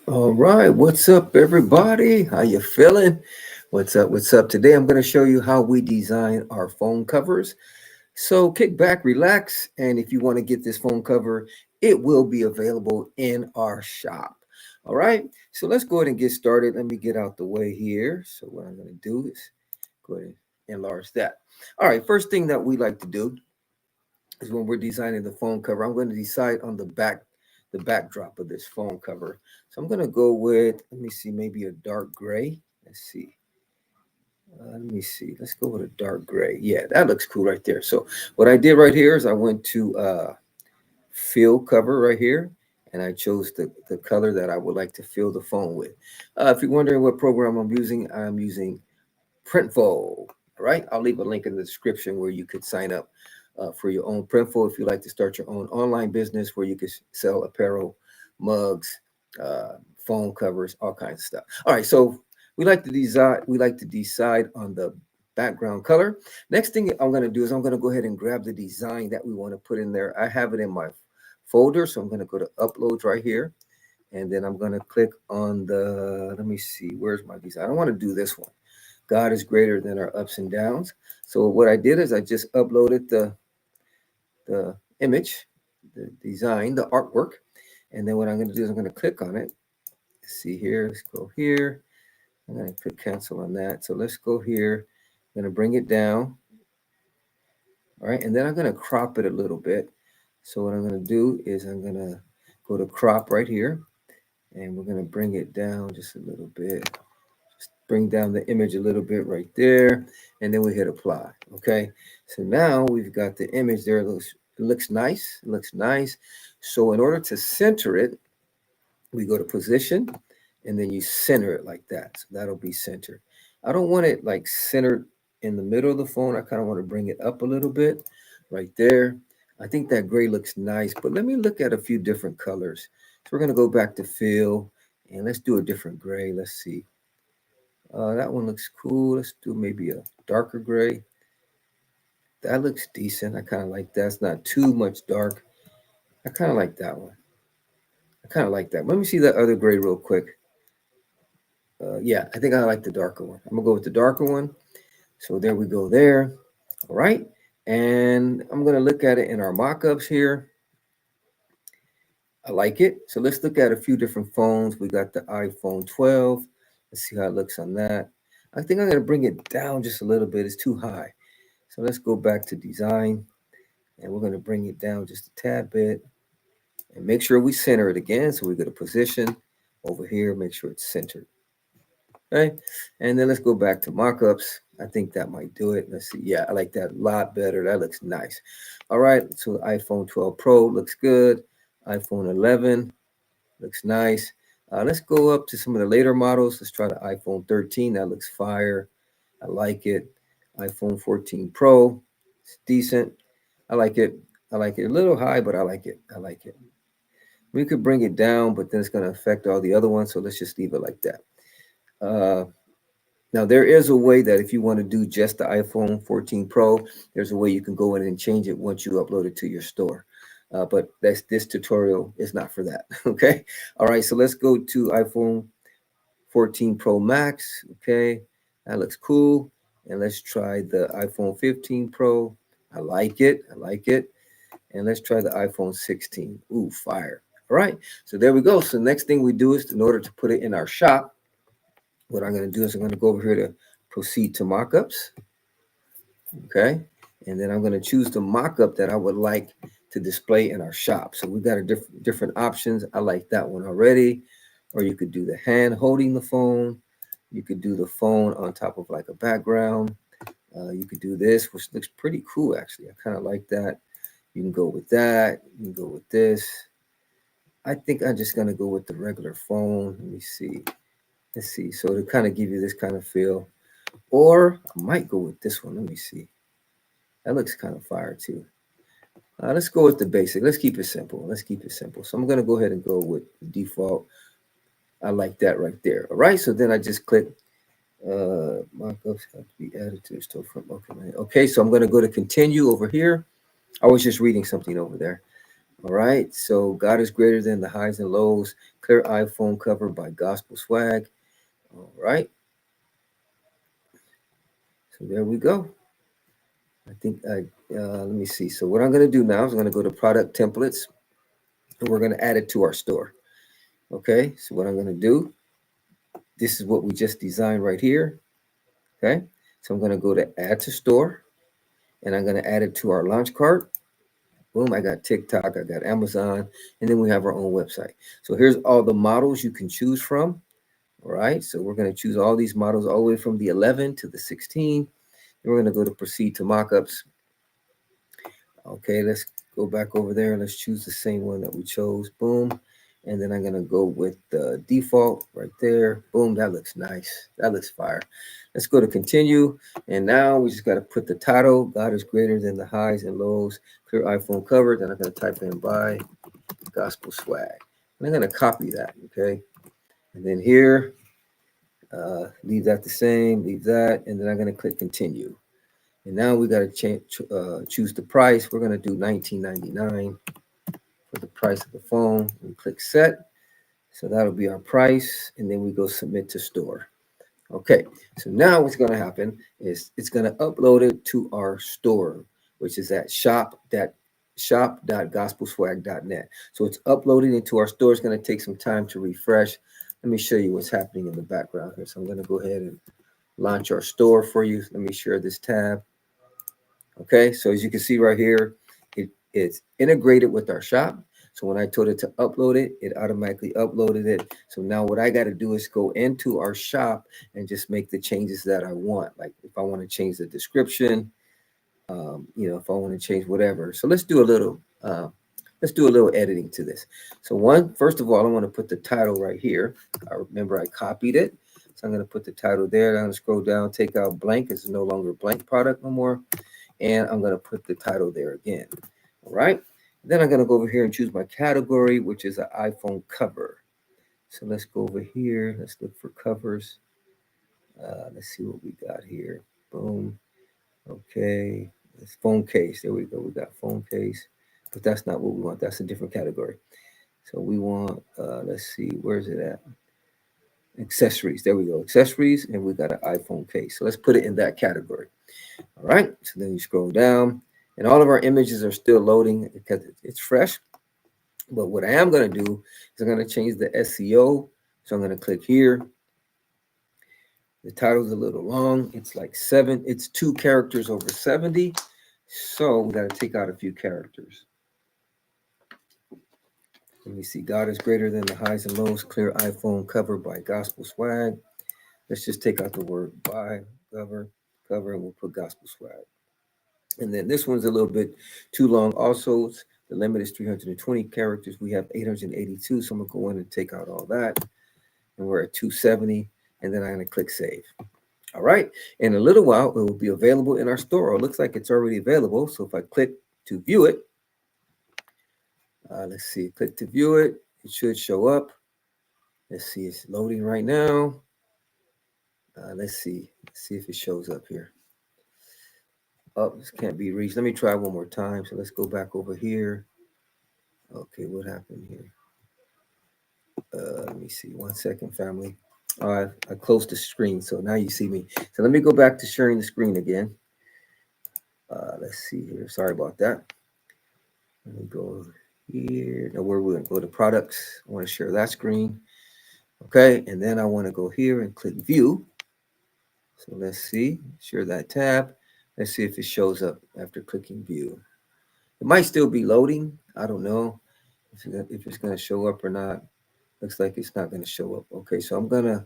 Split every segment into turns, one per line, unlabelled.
All right, what's up, everybody? How you feeling? What's up? What's up? Today, I'm going to show you how we design our phone covers. So kick back, relax, and if you want to get this phone cover, it will be available in our shop. All right, so let's go ahead and get started. Let me get out the way here. So what I'm going to do is go ahead and enlarge that. All right, first thing that we like to do is when we're designing the phone cover, I'm going to decide on the backdrop of this phone cover. So I'm going to go with, let me see, maybe a dark gray. Let's see. Let me see. Let's go with a dark gray. Yeah, that looks cool right there. So what I did right here is I went to fill cover right here, and I chose the color that I would like to fill the phone with. If you're wondering what program I'm using Printful. All right, I'll leave a link in the description where you could sign up for your own Printful if you like to start your own online business where you could sell apparel, mugs, phone covers, all kinds of stuff. All right, so we like to design. We like to decide on the background color. Next thing I'm going to do is I'm going to go ahead and grab the design that we want to put in there. I have it in my folder, so I'm going to go to Uploads right here, and then I'm going to click on the. Let me see, where's my design? I want to do this one. God is greater than our ups and downs. So what I did is I just uploaded the image, the design, the artwork, and then what I'm going to do is I'm going to click on it. Let's see here. Let's go here. I'm going to click cancel on that. So let's go here. I'm going to bring it down. All right, and then I'm going to crop it a little bit. So what I'm going to do is I'm going to go to crop right here, and we're going to bring it down just a little bit. Bring down the image a little bit right there, and then we hit apply. Okay, so now we've got the image there. It looks nice. It looks nice. So in order to center it, we go to position, and then you center it like that. So that'll be centered. I don't want it like centered in the middle of the phone. I kind of want to bring it up a little bit right there. I think that gray looks nice, but let me look at a few different colors. So we're going to go back to fill, and let's do a different gray. Let's see. That one looks cool. Let's do maybe a darker gray. That looks decent. I kind of like that. It's not too much dark. I kind of like that one. I kind of like that. Let me see that other gray real quick. Yeah, I think I like the darker one. I'm gonna go with the darker one. So there we go there. All right. And I'm gonna look at it in our mock-ups here. I like it. So let's look at a few different phones. We got the iPhone 12. Let's see how it looks on that. I think I'm gonna bring it down just a little bit. It's too high. So let's go back to design, and we're going to bring it down just a tad bit and make sure we center it again. So we go to position over here, make sure it's centered. Okay. And then let's go back to mockups. I think that might do it. Let's see. Yeah, I like that a lot better. That looks nice. All right. So iPhone 12 Pro looks good. iPhone 11 looks nice. Let's go up to some of the later models. Let's try the iPhone 13. That looks fire. I like it. iPhone 14 Pro. It's decent. I like it. I like it a little high, but I like it. I like it. We could bring it down, but then it's going to affect all the other ones. So let's just leave it like that. Uh, Now, there is a way that if you want to do just the iPhone 14 Pro, there's a way you can go in and change it once you upload it to your store. But this tutorial is not for that. Okay. All right. So let's go to iPhone 14 Pro Max. Okay. That looks cool. And let's try the iPhone 15 Pro. I like it. I like it. And let's try the iPhone 16. Ooh, fire. All right. So there we go. So next thing we do is in order to put it in our shop, what I'm going to do is I'm going to go over here to proceed to mockups. Okay. And then I'm going to choose the mockup that I would like to display in our shop. So we've got a different options. I like that one already. Or you could do the hand holding the phone. You could do the phone on top of like a background. You could do this, which looks pretty cool actually. I kind of like that. You can go with that. You can go with this. I think I'm just going to go with the regular phone. Let me see. Let's see. So to kind of give you this kind of feel. Or I might go with this one. Let me see. That looks kind of fire too. Let's go with the basic. Let's keep it simple. Let's keep it simple. So I'm going to go ahead and go with the default. I like that right there. All right. So then I just click markups have to be added to the storefront. Okay. Okay. So I'm going to go to continue over here. I was just reading something over there. All right. So God is greater than the highs and lows. Clear iPhone cover by Gospel Swag. All right. So there we go. I think let me see. So what I'm going to do now is I'm going to go to product templates and we're going to add it to our store. Okay. So what I'm going to do, this is what we just designed right here. Okay. So I'm going to go to add to store and I'm going to add it to our launch cart. Boom, I got TikTok, I got Amazon, and then we have our own website. So here's all the models you can choose from. All right, so we're going to choose all these models all the way from the 11 to the 16. And we're going to go to proceed to mockups. Okay, let's go back over there and let's choose the same one that we chose. Boom. And then I'm going to go with the default right there. Boom, that looks nice. That looks fire. Let's go to continue. And now we just got to put the title. God is greater than the highs and lows. Clear iPhone cover. Then I'm going to type in by Gospel Swag. And I'm going to copy that. Okay. And then here, leave that the same. Leave that. And then I'm going to click continue. And now we got to choose the price. We're going to do $19.99 for the price of the phone. We click set. So that'll be our price. And then we go submit to store. Okay. So now what's going to happen is it's going to upload it to our store, which is at shop.gospelswag.net. So it's uploading into our store. It's going to take some time to refresh. Let me show you what's happening in the background here. So I'm going to go ahead and launch our store for you. Let me share this tab. Okay, so as you can see right here, it's integrated with our shop. So when I told it to upload it, it automatically uploaded it. So now what I got to do is go into our shop and just make the changes that I want. Like if I want to change the description, if I want to change whatever. So let's do a little editing to this. So first of all, I want to put the title right here. I remember I copied it. So I'm going to put the title there. I'm going to scroll down, take out blank. It's no longer blank product no more. And I'm going to put the title there again. All right. Then I'm going to go over here and choose my category, which is an iPhone cover. So let's go over here. Let's look for covers. Let's see what we got here. Boom. Okay. It's phone case. There we go. We got phone case. But that's not what we want. That's a different category. So we want, let's see, where's it at? Accessories. There we go. Accessories. And we got an iPhone case. So let's put it in that category. All right, so then you scroll down, and all of our images are still loading because it's fresh. But what I am going to do is I'm going to change the SEO. So I'm going to click here. The title's a little long. It's like 2 characters over 70. So we got to take out a few characters. Let me see. God is greater than the highs and lows. Clear iPhone cover by Gospel Swag. Let's just take out the word by cover, and we'll put Gospel Swag. And then this one's a little bit too long. Also, the limit is 320 characters. We have 882. So I'm going to go in and take out all that. And we're at 270. And then I'm going to click save. All right. In a little while, it will be available in our store. It looks like it's already available. So if I click to view it, let's see, click to view it. It should show up. Let's see, it's loading right now. Let's see if it shows up here. Oh, this can't be reached. Let me try one more time. So let's go back over here. Okay, what happened here? Let me see. 1 second, family. All right, I closed the screen, so now you see me. So let me go back to sharing the screen again. Let's see here. Sorry about that. Let me go here. Now, where we're going to go to products. I want to share that screen. Okay, and then I want to go here and click view. So let's see. Share that tab. Let's see if it shows up after clicking view. It might still be loading. I don't know if it's going to show up or not. Looks like it's not going to show up. Okay, so I'm going to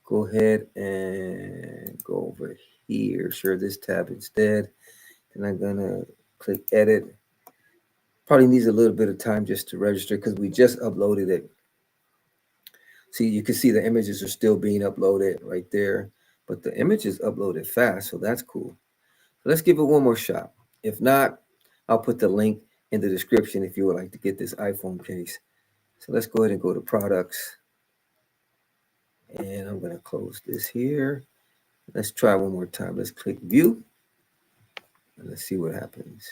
go ahead and go over here. Share this tab instead. And I'm going to click edit. Probably needs a little bit of time just to register because we just uploaded it. See, you can see the images are still being uploaded right there. But the image is uploaded fast, so that's cool. So let's give it one more shot. If not, I'll put the link in the description if you would like to get this iPhone case. So let's go ahead and go to products. And I'm going to close this here. Let's try one more time. Let's click view. And let's see what happens.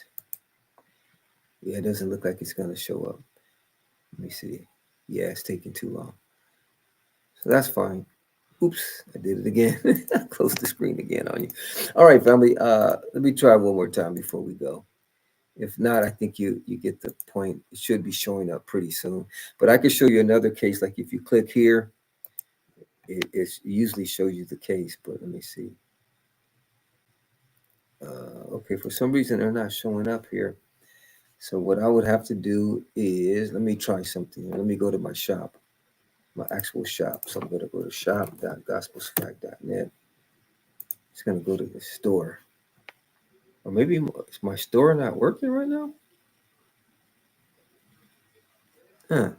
Yeah, it doesn't look like it's going to show up. Let me see. Yeah, it's taking too long. So that's fine. Oops, I did it again. Close the screen again on you. All right, family. Let me try one more time before we go. If not, I think you get the point. It should be showing up pretty soon. But I could show you another case. Like if you click here, it usually shows you the case. But let me see. Okay, for some reason they're not showing up here. So what I would have to do is let me try something. Let me go to my shop, my actual shop. So I'm going to go to shop.gospelswag.net. It's going to go to the store. Or maybe is my store not working right now? Huh.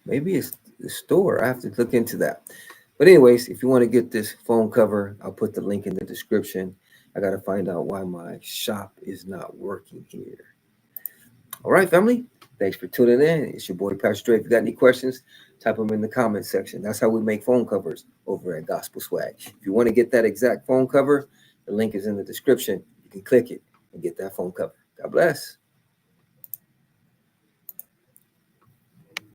Maybe it's the store. I have to look into that. But anyways, if you want to get this phone cover, I'll put the link in the description. I got to find out why my shop is not working here. All right, family. Thanks for tuning in. It's your boy Pastor Dre. If you got any questions, type them in the comment section. That's how we make phone covers over at Gospel Swag. If you want to get that exact phone cover, the link is in the description. You can click it and get that phone cover. God bless.